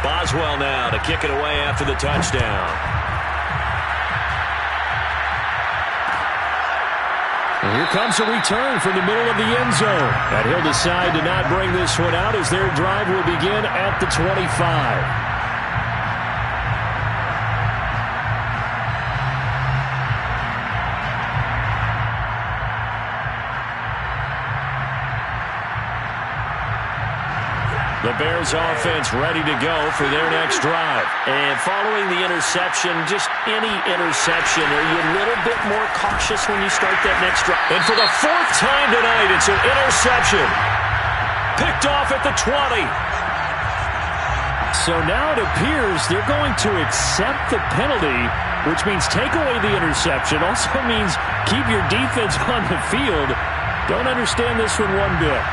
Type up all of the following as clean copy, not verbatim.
Boswell now to kick it away after the touchdown. And here comes a return from the middle of the end zone. And he'll decide to not bring this one out as their drive will begin at the 25. The Bears offense ready to go for their next drive. And following the interception, just any interception, are you a little bit more cautious when you start that next drive? And for the fourth time tonight, it's an interception. Picked off at the 20. So now it appears they're going to accept the penalty, which means take away the interception. Also means keep your defense on the field. Don't understand this one bit.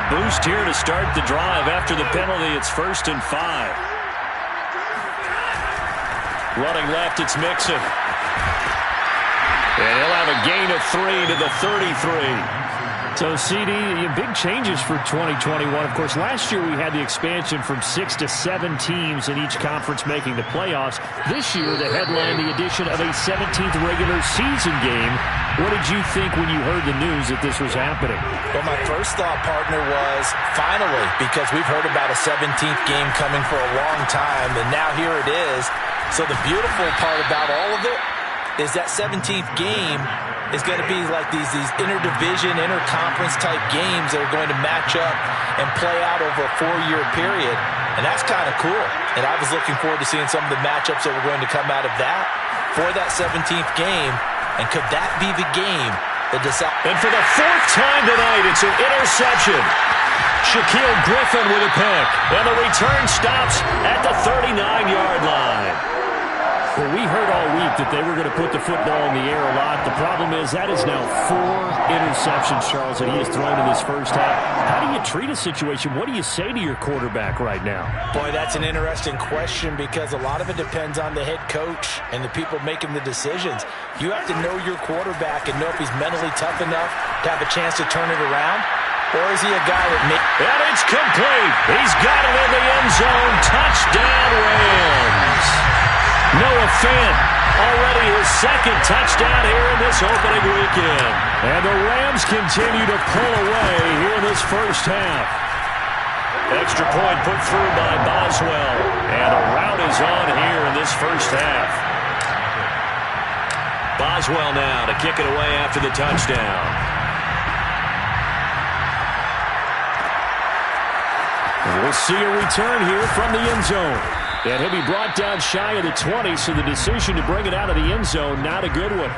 Boost here to start the drive. After the penalty, it's 1st and 5. Running left, it's Mixon. And he'll have a gain of 3 to the 33. So, CD, big changes for 2021. Of course, last year we had the expansion from 6 to 7 teams in each conference making the playoffs. This year, the headline, the addition of a 17th regular season game. What did you think when you heard the news that this was happening? Well, my first thought, partner, was finally, because we've heard about a 17th game coming for a long time, and now here it is. So the beautiful part about all of it is that 17th game is going to be like these interdivision, interconference type games that are going to match up and play out over a 4-year period. And that's kind of cool. And I was looking forward to seeing some of the matchups that were going to come out of that for that 17th game. And could that be the game that decides? And for the fourth time tonight, it's an interception. Shaquille Griffin with a pick. And the return stops at the 39-yard line. Well, we heard all week that they were going to put the football in the air a lot. The problem is that is now 4 interceptions, Charles, that he has thrown in this first half. How do you treat a situation? What do you say to your quarterback right now? Boy, that's an interesting question because a lot of it depends on the head coach and the people making the decisions. You have to know your quarterback and know if he's mentally tough enough to have a chance to turn it around. Or is he a guy that may... And it's complete. He's got it in the end zone. Touchdown, Rams. Noah Fant, already his second touchdown here in this opening weekend. And the Rams continue to pull away here in this first half. Extra point put through by Boswell. And a rout is on here in this first half. Boswell now to kick it away after the touchdown. We'll see a return here from the end zone. And he'll be brought down shy of the 20, so the decision to bring it out of the end zone, not a good one.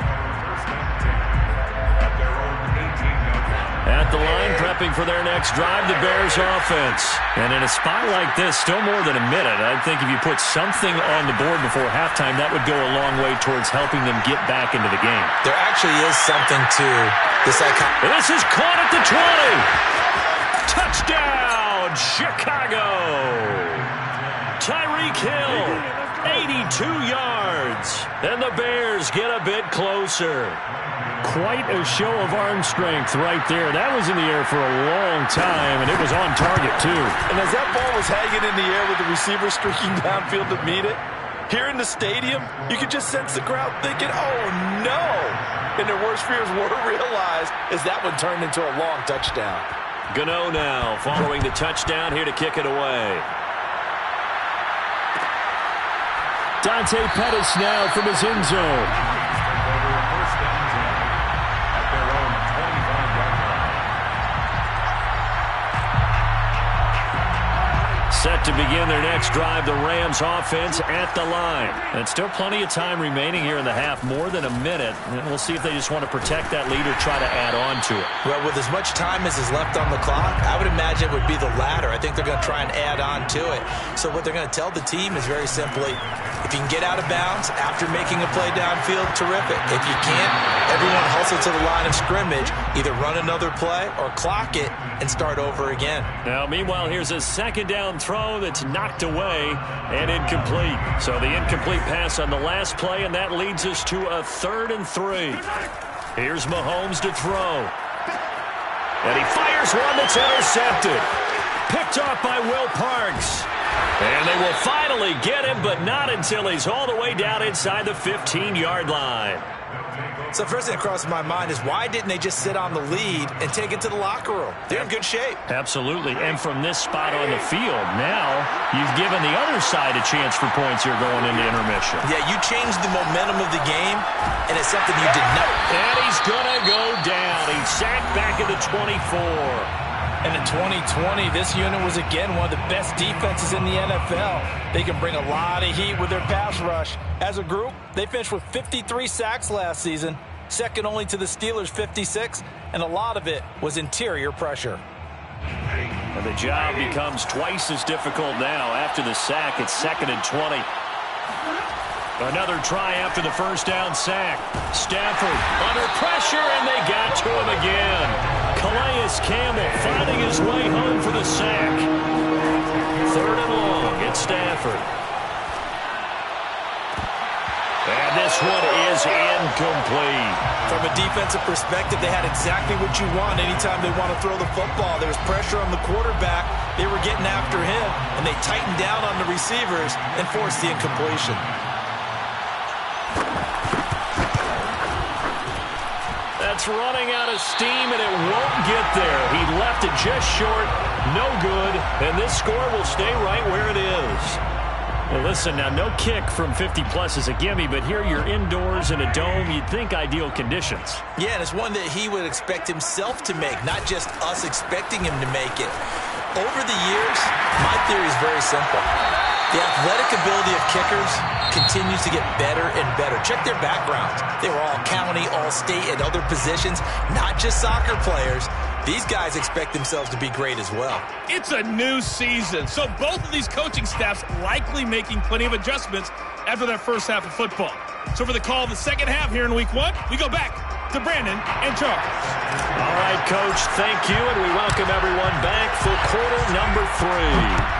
At the line, prepping for their next drive, the Bears offense. And in a spot like this, still more than a minute. I think if you put something on the board before halftime, that would go a long way towards helping them get back into the game. There actually is something to this icon. This is caught at the 20. Touchdown, Chicago. Tyreek Hill, 82 yards. And the Bears get a bit closer. Quite a show of arm strength right there. That was in the air for a long time, and it was on target, too. And as that ball was hanging in the air with the receiver streaking downfield to meet it, here in the stadium, you could just sense the crowd thinking, oh, no. And their worst fears were realized as that one turned into a long touchdown. Gano now following the touchdown here to kick it away. Dante Pettis now from his end zone. Set to begin their next drive, the Rams offense at the line. And still plenty of time remaining here in the half, more than a minute. And we'll see if they just want to protect that lead or try to add on to it. Well, with as much time as is left on the clock, I would imagine it would be the latter. I think they're going to try and add on to it. So what they're going to tell the team is very simply, if you can get out of bounds after making a play downfield, terrific. If you can't, everyone hustle to the line of scrimmage, either run another play or clock it and start over again. Now, meanwhile, here's a second down throw that's knocked away and incomplete. So the incomplete pass on the last play, and that leads us to a 3rd and 3. Here's Mahomes to throw. And he fires one that's intercepted. Picked off by Will Parks. And they will finally get him, but not until he's all the way down inside the 15-yard line. So first thing that crosses my mind is why didn't they just sit on the lead and take it to the locker room? They're in good shape. Absolutely. And from this spot on the field, now you've given the other side a chance for points here going into intermission. Yeah, you changed the momentum of the game, and it's something you did not. And he's going to go down. He's sacked back at the 24. And in 2020, this unit was, again, one of the best defenses in the NFL. They can bring a lot of heat with their pass rush. As a group, they finished with 53 sacks last season, second only to the Steelers' 56, and a lot of it was interior pressure. And the job becomes twice as difficult now. After the sack, it's 2nd and 20. Another try after the first down sack. Stafford under pressure, and they got to him again. Calais Campbell finding his way home for the sack. 3rd and long. It's Stafford. And this one is incomplete. From a defensive perspective, they had exactly what you want anytime they want to throw the football. There was pressure on the quarterback. They were getting after him, and they tightened down on the receivers and forced the incompletion. That's running out of steam, and it won't get there. He left it just short. No good. And this score will stay right where it is. Well, listen, now no kick from 50-plus is a gimme, but here you're indoors in a dome. You'd think ideal conditions. Yeah, and it's one that he would expect himself to make, not just us expecting him to make it. Over the years, my theory is very simple. The athletic ability of kickers continues to get better and better. Check their backgrounds. They were all county, all state, and other positions, not just soccer players. These guys expect themselves to be great as well. It's a new season, so both of these coaching staffs likely making plenty of adjustments after that first half of football. So for the call of the second half here in week 1, we go back to Brandon and Charles. All right, Coach, thank you, and we welcome everyone back for quarter number 3.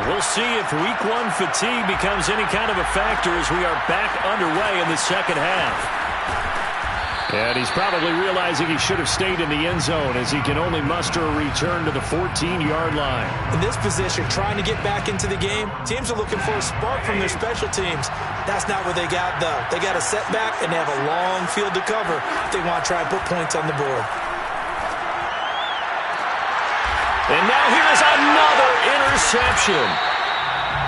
We'll see if week 1 fatigue becomes any kind of a factor as we are back underway in the second half. And he's probably realizing he should have stayed in the end zone as he can only muster a return to the 14-yard line. In this position, trying to get back into the game, teams are looking for a spark from their special teams. That's not what they got, though. They got a setback, and they have a long field to cover if they want to try and put points on the board. And now here's another interception.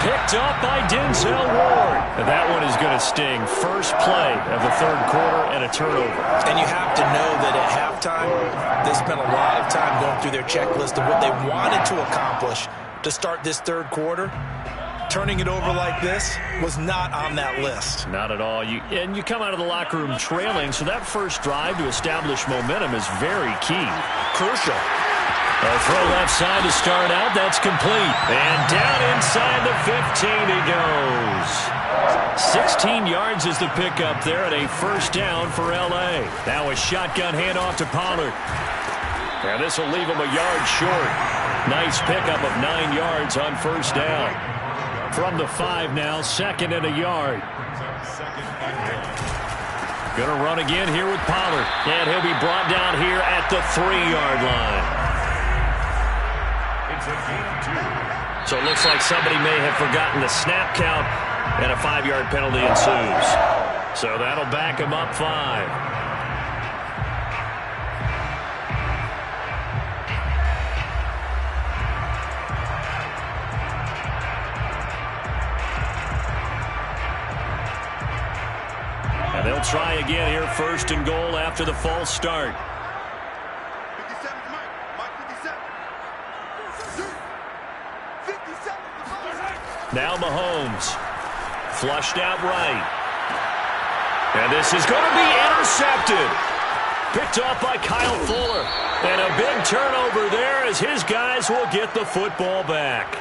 Picked up by Denzel Ward. And that one is going to sting. First play of the third quarter and a turnover. And you have to know that at halftime, they spent a lot of time going through their checklist of what they wanted to accomplish to start this third quarter. Turning it over like this was not on that list. Not at all. And you come out of the locker room trailing, so that first drive to establish momentum is very key. Crucial. A throw left side to start out. That's complete. And down inside the 15 he goes. 16 yards is the pickup there and a first down for L.A. Now a shotgun handoff to Pollard. And this will leave him a yard short. Nice pickup of 9 yards on first down. From the 5 now, 2nd and a yard. Gonna run again here with Pollard. And he'll be brought down here at the 3-yard line. So it looks like somebody may have forgotten the snap count, and a 5-yard penalty ensues. So that'll back him up 5. And they'll try again here, 1st and goal after the false start. Now Mahomes. Flushed out right. And this is going to be intercepted. Picked off by Kyle Fuller. And a big turnover there as his guys will get the football back.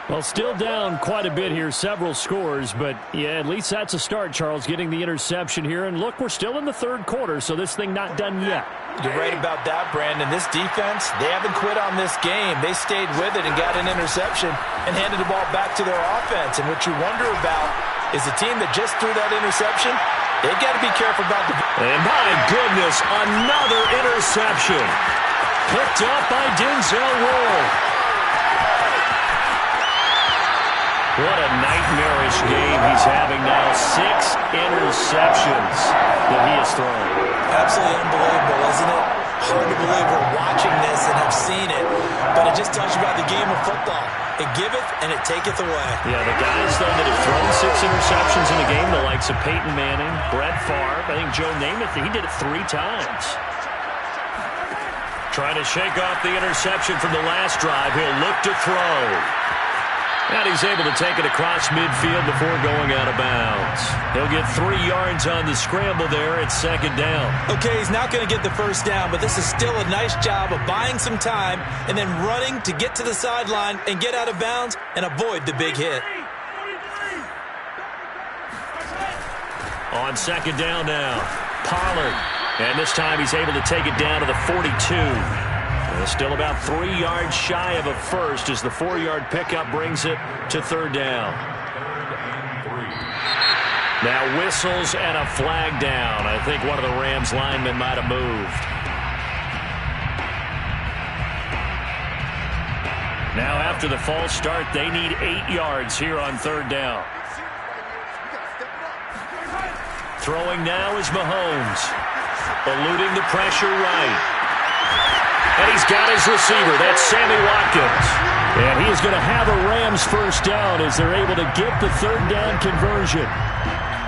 Well, still down quite a bit here, several scores, but yeah, at least that's a start, Charles, getting the interception here. And look, we're still in the third quarter, so this thing not done yet. You're right about that, Brandon. This defense, they haven't quit on this game. They stayed with it and got an interception and handed the ball back to their offense. And what you wonder about is the team that just threw that interception, they've got to be careful about the... And my goodness, another interception. picked up by Denzel Ward. What a nightmarish game he's having now. 6 interceptions that he has thrown. Absolutely unbelievable, isn't it? Hard to believe we're watching this and have seen it, but it just tells you about the game of football. It giveth and it taketh away. Yeah, the guys, though, that have thrown 6 interceptions in a game, the likes of Peyton Manning, Brett Favre, I think Joe Namath, he did it 3 times. Trying to shake off the interception from the last drive. He'll look to throw. And he's able to take it across midfield before going out of bounds. He'll get 3 yards on the scramble there at 2nd down. Okay, he's not going to get the first down, but this is still a nice job of buying some time and then running to get to the sideline and get out of bounds and avoid the big hit. On 2nd down now, Pollard. And this time he's able to take it down to the 42. Still about 3 yards shy of a first as the 4-yard pickup brings it to 3rd down. Now whistles and a flag down. I think one of the Rams linemen might have moved. Now after the false start, they need 8 yards here on 3rd down. Throwing now is Mahomes. Eluding the pressure right. And he's got his receiver. That's Sammy Watkins. And he is going to have a Rams first down as they're able to get the 3rd down conversion.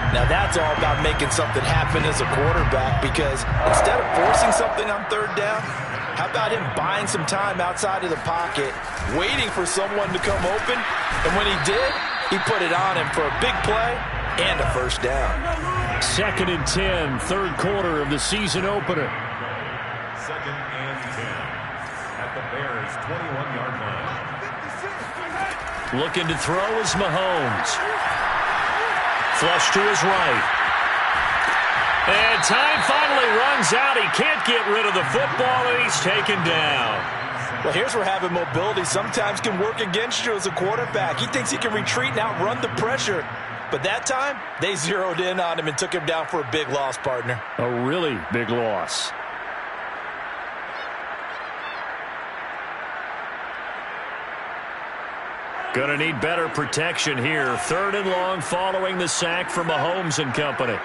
Now that's all about making something happen as a quarterback, because instead of forcing something on 3rd down, how about him buying some time outside of the pocket, waiting for someone to come open, and when he did, he put it on him for a big play and a first down. 2nd and 10, 3rd quarter of the season opener. 2nd and 10 at the Bears' 21-yard line. Looking to throw is Mahomes. Flush to his right. And time finally runs out. He can't get rid of the football, and he's taken down. Well, here's where having mobility sometimes can work against you as a quarterback. He thinks he can retreat and outrun the pressure. But that time, they zeroed in on him and took him down for a big loss, partner. A really big loss. Going to need better protection here. 3rd and long following the sack from Mahomes and company.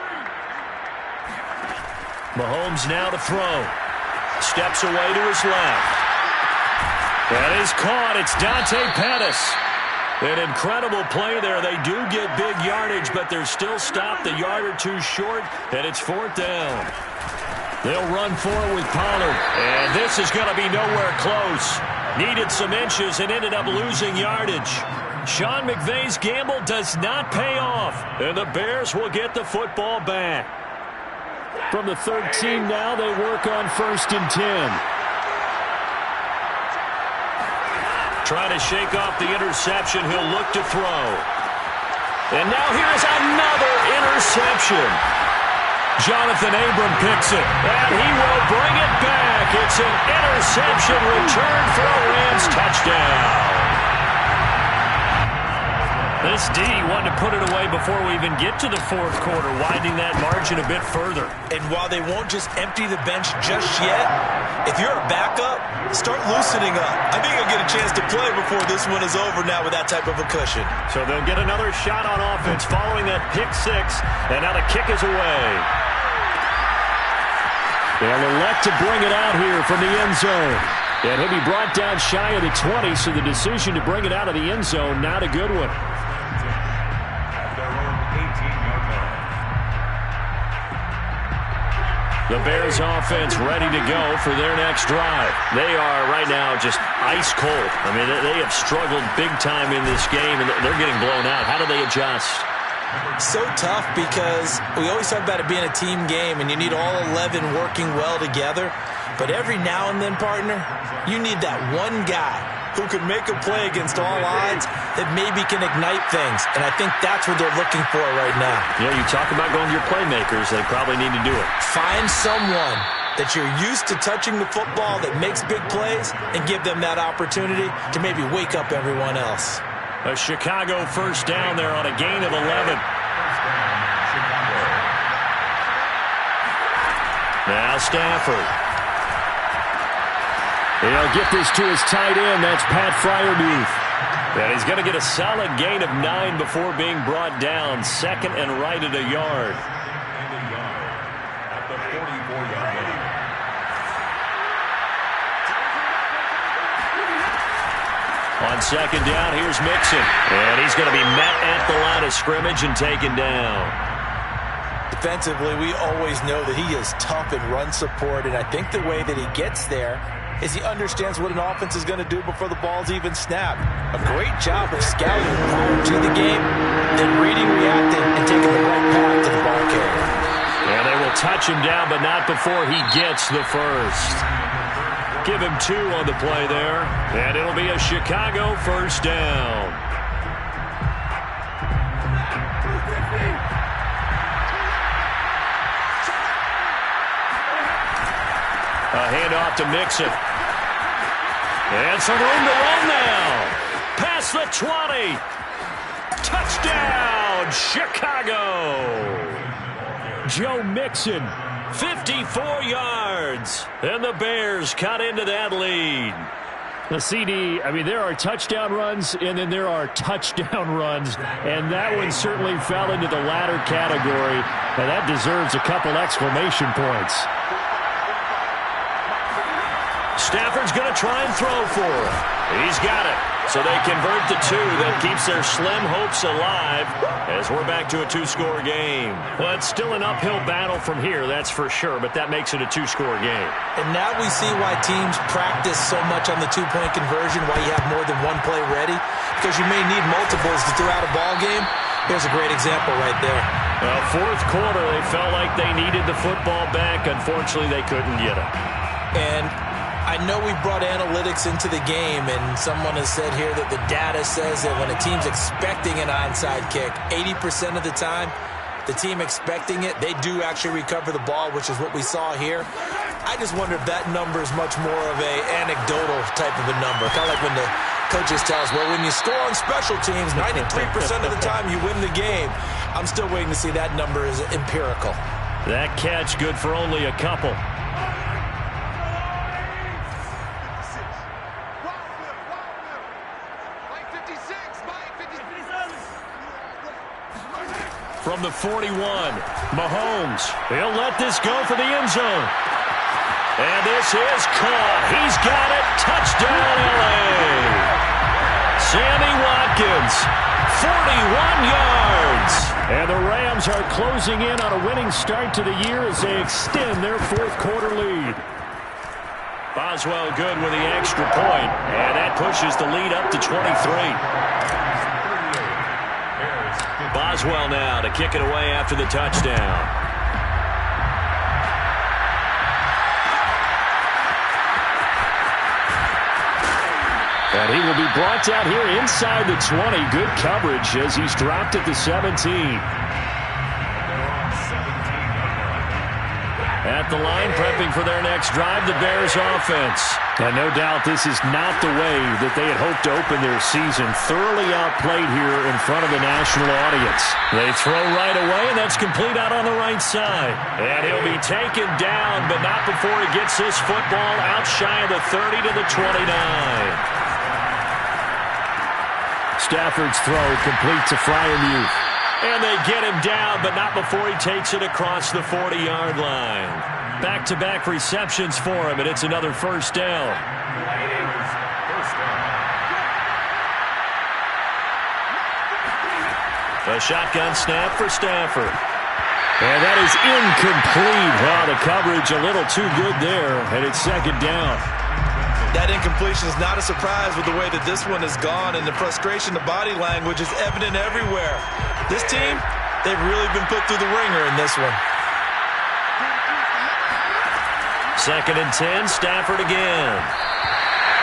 Mahomes now to throw. Steps away to his left. That is caught. It's Dante Pettis. An incredible play there. They do get big yardage, but they're still stopped a yard or 2 short, and it's 4th down. They'll run forward with Pollard, and this is going to be nowhere close. Needed some inches and ended up losing yardage. Sean McVay's gamble does not pay off, and the Bears will get the football back. From the 13 now, they work on 1st and 10. Trying to shake off the interception. He'll look to throw. And now here's another interception. Jonathan Abram picks it, and he will bring it back. It's an interception return for a Rams touchdown. This D wanted to put it away before we even get to the 4th quarter, widening that margin a bit further. And while they won't just empty the bench just yet, if you're a backup, start loosening up. I think you'll get a chance to play before this one is over now with that type of a cushion. So they'll get another shot on offense following that pick 6, and now the kick is away. They'll elect to bring it out here from the end zone. And he'll be brought down shy of the 20, so the decision to bring it out of the end zone, not a good one. The Bears offense ready to go for their next drive. They are right now just ice cold. I mean, they have struggled big time in this game, and they're getting blown out. How do they adjust? So tough, because we always talk about it being a team game, and you need all 11 working well together. But every now and then, partner, you need that one guy who can make a play against all odds that maybe can ignite things. And I think that's what they're looking for right now. Yeah, you talk about going to your playmakers. They probably need to do it. Find someone that you're used to touching the football that makes big plays and give them that opportunity to maybe wake up everyone else. A Chicago first down there on a gain of 11. Now Stafford. He'll get this to his tight end. That's Pat Freiermuth. And he's going to get a solid gain of 9 before being brought down. Second and right at a yard. At the 44-yard line. On second down, here's Mixon. And he's going to be met at the line of scrimmage and taken down. Defensively, we always know that he is tough in run support, and I think the way that he gets there is he understands what an offense is going to do before the ball's even snapped. A great job of scouting prior to the game, then reading, reacting, and taking the right path to the ball carrier. And they will touch him down, but not before he gets the first. Give him 2 on the play there, and it'll be a Chicago first down. A handoff to Mixon. And some room to run now. Past the 20. Touchdown, Chicago. Joe Mixon, 54 yards. And the Bears cut into that lead. The CD, I mean, there are touchdown runs, and then there are touchdown runs, and that one certainly fell into the latter category, and that deserves a couple exclamation points. Stafford's going to try and throw for him. He's got it. So they convert to 2. That keeps their slim hopes alive as we're back to a 2-score game. Well, it's still an uphill battle from here, that's for sure, but that makes it a 2-score game. And now we see why teams practice so much on the 2-point conversion, why you have more than one play ready, because you may need multiples to throw out a ball game. Here's a great example right there. Fourth quarter, they felt like they needed the football back. Unfortunately, they couldn't get it. And I know we brought analytics into the game, and someone has said here that the data says that when a team's expecting an onside kick, 80% of the time, the team expecting it, they do actually recover the ball, which is what we saw here. I just wonder if that number is much more of a anecdotal type of a number, kind of like when the coaches tell us, well, when you score on special teams, 93% of the time you win the game. I'm still waiting to see that number is empirical. That catch good for only a couple. From the 41, Mahomes. He'll let this go for the end zone. And this is caught. He's got it. Touchdown, L.A. Sammy Watkins, 41 yards. And the Rams are closing in on a winning start to the year as they extend their fourth quarter lead. Boswell good with the extra point, and that pushes the lead up to 23. Boswell now to kick it away after the touchdown. And he will be brought down here inside the 20. Good coverage as he's dropped at the 17. At the line, prepping for their next drive, the Bears offense. And no doubt this is not the way that they had hoped to open their season. Thoroughly outplayed here in front of the national audience. They throw right away, and that's complete out on the right side. And he'll be taken down, but not before he gets this football out shy of the 30 to the 29. Stafford's throw complete to Freiermuth. And they get him down, but not before he takes it across the 40-yard line. Back-to-back receptions for him, and it's another first down. A shotgun snap for Stafford. And that is incomplete. Wow, the coverage a little too good there, and it's second down. That incompletion is not a surprise with the way that this one has gone, and the frustration, the body language is evident everywhere. This team, they've really been put through the ringer in this one. Second and 10, Stafford again.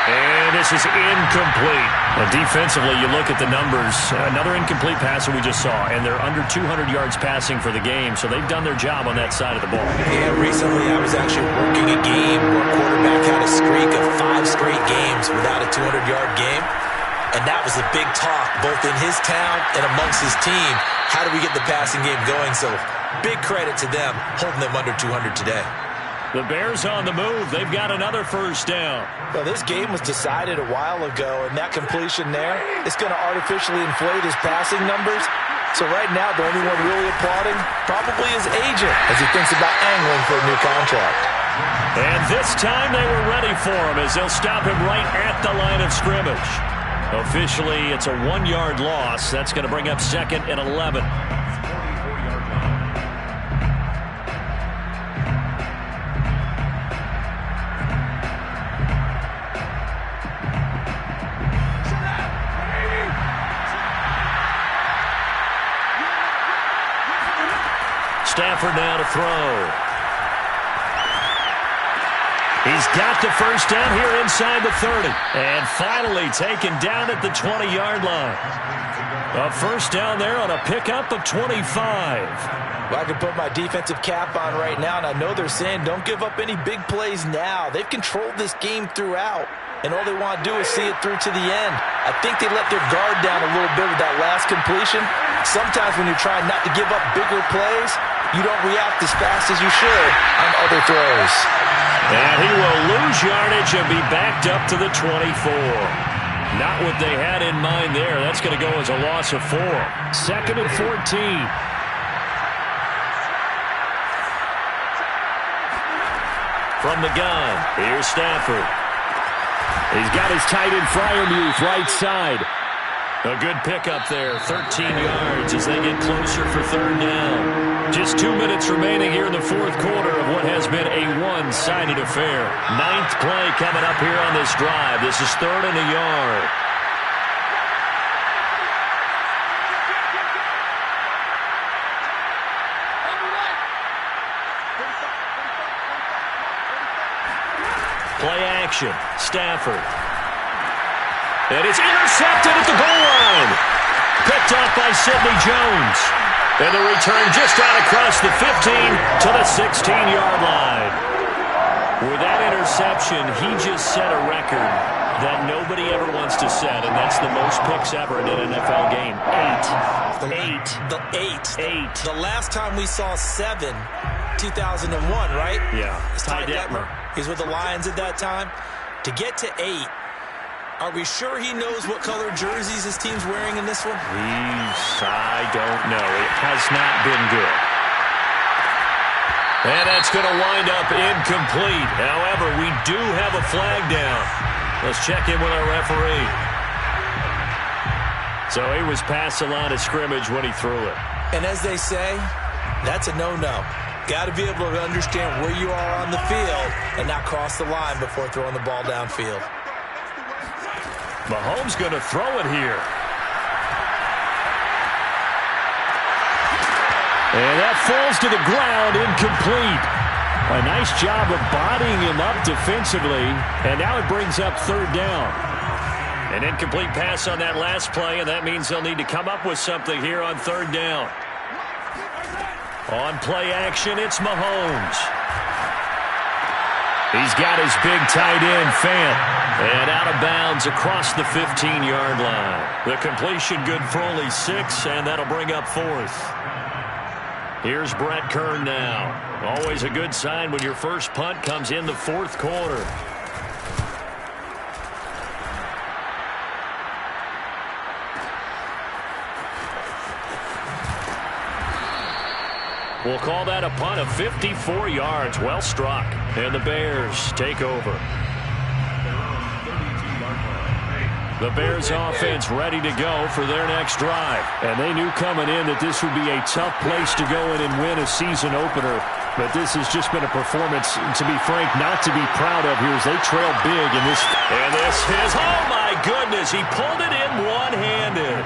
And this is incomplete. And defensively, you look at the numbers. Another incomplete pass that we just saw, and they're under 200 yards passing for the game, so they've done their job on that side of the ball. Yeah, recently I was actually working a game where a quarterback had a streak of 5 straight games without a 200-yard game, and that was a big talk, both in his town and amongst his team. How do we get the passing game going? So big credit to them, holding them under 200 today. The Bears on the move. They've got another first down. Well, this game was decided a while ago, and that completion there is going to artificially inflate his passing numbers. So right now, the only one really applauding probably his agent as he thinks about angling for a new contract. And this time they were ready for him as they'll stop him right at the line of scrimmage. Officially, it's a 1-yard loss. That's going to bring up 2nd and 11. Stafford now to throw. He's got the first down here inside the 30. And finally taken down at the 20-yard line. A first down there on a pickup of 25. Well, I can put my defensive cap on right now, and I know they're saying don't give up any big plays now. They've controlled this game throughout, and all they want to do is see it through to the end. I think they let their guard down a little bit with that last completion. Sometimes when you're trying not to give up bigger plays, you don't react as fast as you should on other throws. And he will lose yardage and be backed up to the 24. Not what they had in mind there. That's going to go as a loss of 4. 2nd and 14. From the gun, here's Stafford. He's got his tight end Freiermuth right side. A good pickup there, 13 yards as they get closer for 3rd down. Just 2 minutes remaining here in the 4th quarter of what has been a one-sided affair. 9th play coming up here on this drive. This is 3rd and a yard. Play action, Stafford. And it's intercepted at the goal line. Picked off by Sidney Jones. And the return just out across the 15 to the 16-yard line. With that interception, he just set a record that nobody ever wants to set, and that's the most picks ever in an NFL game. 8. The last time we saw 7, 2001, right? Yeah. Ty Detmer. He's with the Lions at that time. To get to 8, are we sure he knows what color jerseys his team's wearing in this one? I don't know. It has not been good. And that's going to wind up incomplete. However, we do have a flag down. Let's check in with our referee. So he was past the line of scrimmage when he threw it. And as they say, that's a no-no. Got to be able to understand where you are on the field and not cross the line before throwing the ball downfield. Mahomes going to throw it here. And that falls to the ground, incomplete. A nice job of bodying him up defensively, and now it brings up 3rd down. An incomplete pass on that last play, and that means they'll need to come up with something here on 3rd down. On play action, it's Mahomes. He's got his big tight end, Fant. And out of bounds across the 15-yard line. The completion good for only 6, and that'll bring up 4th. Here's Brett Kern now. Always a good sign when your first punt comes in the 4th quarter. We'll call that a punt of 54 yards. Well struck. And the Bears take over. The Bears offense ready to go for their next drive. And they knew coming in that this would be a tough place to go in and win a season opener. But this has just been a performance, to be frank, not to be proud of here as they trail big in this. And this is, oh my goodness, he pulled it in one-handed.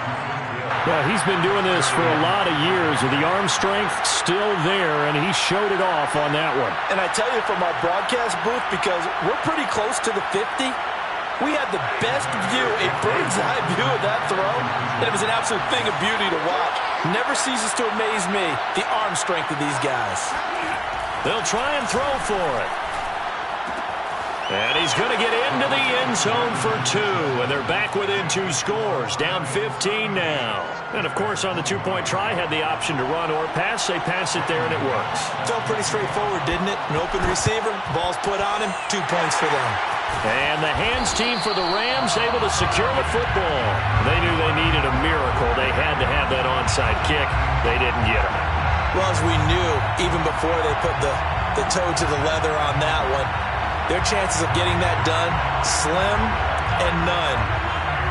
Well, he's been doing this for a lot of years, with the arm strength still there, and he showed it off on that one. And I tell you from our broadcast booth, because we're pretty close to the 50, we had the best view, a bird's-eye view of that throw, and it was an absolute thing of beauty to watch. Never ceases to amaze me, the arm strength of these guys. They'll try and throw for it. And he's going to get into the end zone for 2, and they're back within 2 scores, down 15 now. And, of course, on the two-point try, had the option to run or pass. They pass it there, and it works. Felt pretty straightforward, didn't it? An open receiver, ball's put on him, 2 points for them. And the hands team for the Rams able to secure the football. They knew they needed a miracle. They had to have that onside kick. They didn't get it. Well, as we knew, even before they put the toe to the leather on that one, their chances of getting that done, slim and none.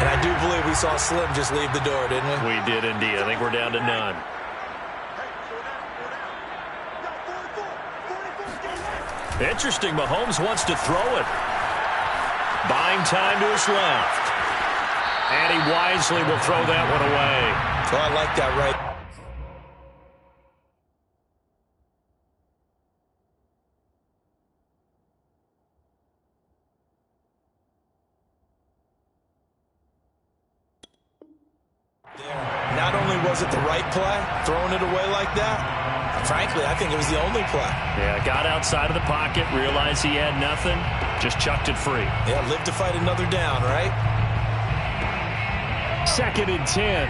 And I do believe we saw Slim just leave the door, didn't we? We did indeed. I think we're down to none. Interesting. Mahomes wants to throw it. Buying time to his left. And he wisely will throw that one away. Oh, I like that right. Not only was it the right play, throwing it away like that, frankly, I think it was the only play. Yeah, got outside of the pocket, realized he had nothing, just chucked it free. Yeah, live to fight another down, right? 2nd and 10.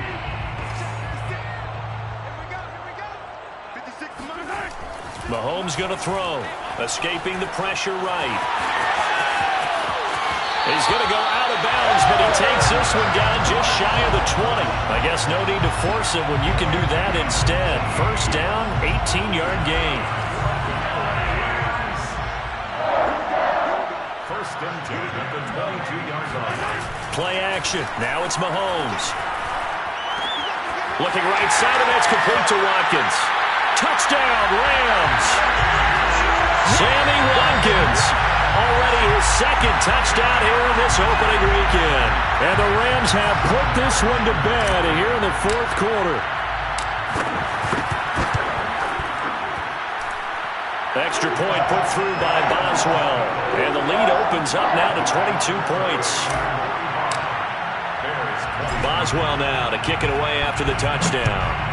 Mahomes going to throw, escaping the pressure right. He's going to go out of bounds, but he takes this one down just shy of the 20. I guess no need to force it when you can do that instead. First down, 18-yard gain. First and 10 at the 22-yard line. Play action. Now it's Mahomes. Looking right side, and that's complete to Watkins. Touchdown, Rams. Sammy Watkins. Already his 2nd touchdown here in this opening weekend. And the Rams have put this one to bed here in the 4th quarter. Extra point put through by Boswell. And the lead opens up now to 22 points. Boswell now to kick it away after the touchdown.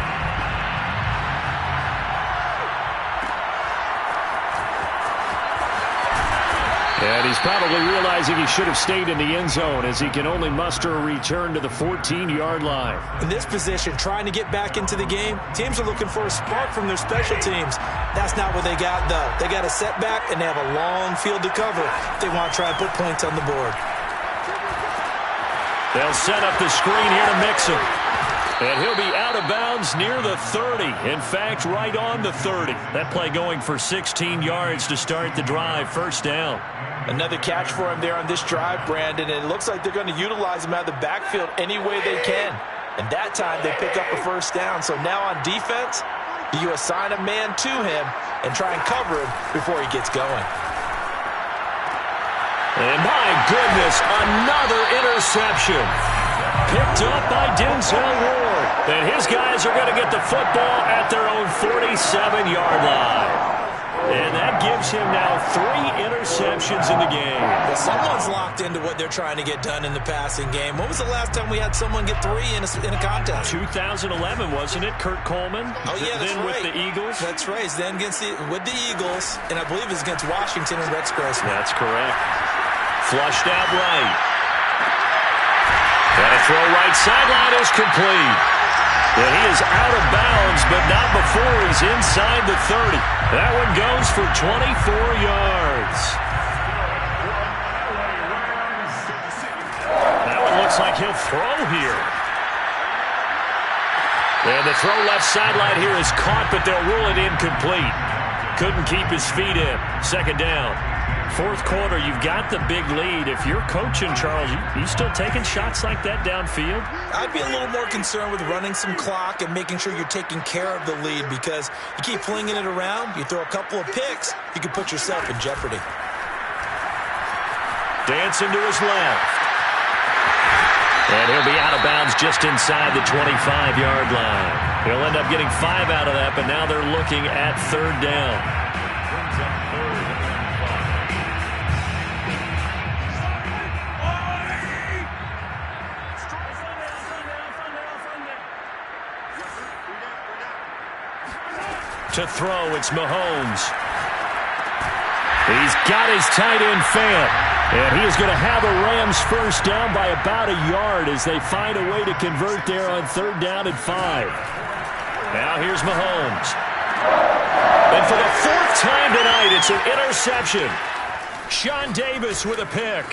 And he's probably realizing he should have stayed in the end zone as he can only muster a return to the 14-yard line. In this position, trying to get back into the game, teams are looking for a spark from their special teams. That's not what they got, though. They got a setback, and they have a long field to cover if they want to try and put points on the board. They'll set up the screen here to mix him. And he'll be out of bounds near the 30. In fact, right on the 30. That play going for 16 yards to start the drive. First down. Another catch for him there on this drive, Brandon. And it looks like they're going to utilize him out of the backfield any way they can. And that time they pick up a first down. So now on defense, do you assign a man to him and try and cover him before he gets going? And my goodness, another interception. Picked up by Denzel Ward. And his guys are going to get the football at their own 47-yard line. And that gives him now 3 interceptions in the game. Well, someone's locked into what they're trying to get done in the passing game. When was the last time we had someone get 3 in a contest? 2011, wasn't it? Kurt Coleman? Oh, yeah, that's then right. With the Eagles? That's right. Then with the Eagles, and I believe it's against Washington and Rex Grossman. That's correct. Flushed out right. And a throw right sideline is complete. And he is out of bounds, but not before he's inside the 30. That one goes for 24 yards. That one looks like he'll throw here. And the throw left sideline here is caught, but they'll rule it incomplete. Couldn't keep his feet in. Second down. 4th quarter, you've got the big lead. If you're coaching, Charles, you still taking shots like that downfield? I'd be a little more concerned with running some clock and making sure you're taking care of the lead, because you keep flinging it around, you throw a couple of picks, you can put yourself in jeopardy. Dancing to his left. And he'll be out of bounds just inside the 25-yard line. He'll end up getting 5 out of that, but now they're looking at 3rd down. To throw, it's Mahomes. He's got his tight end Fant. And he is going to have a Rams first down by about a yard as they find a way to convert there on 3rd down and 5. Now here's Mahomes. And for the 4th time tonight, it's an interception. Sean Davis with a pick.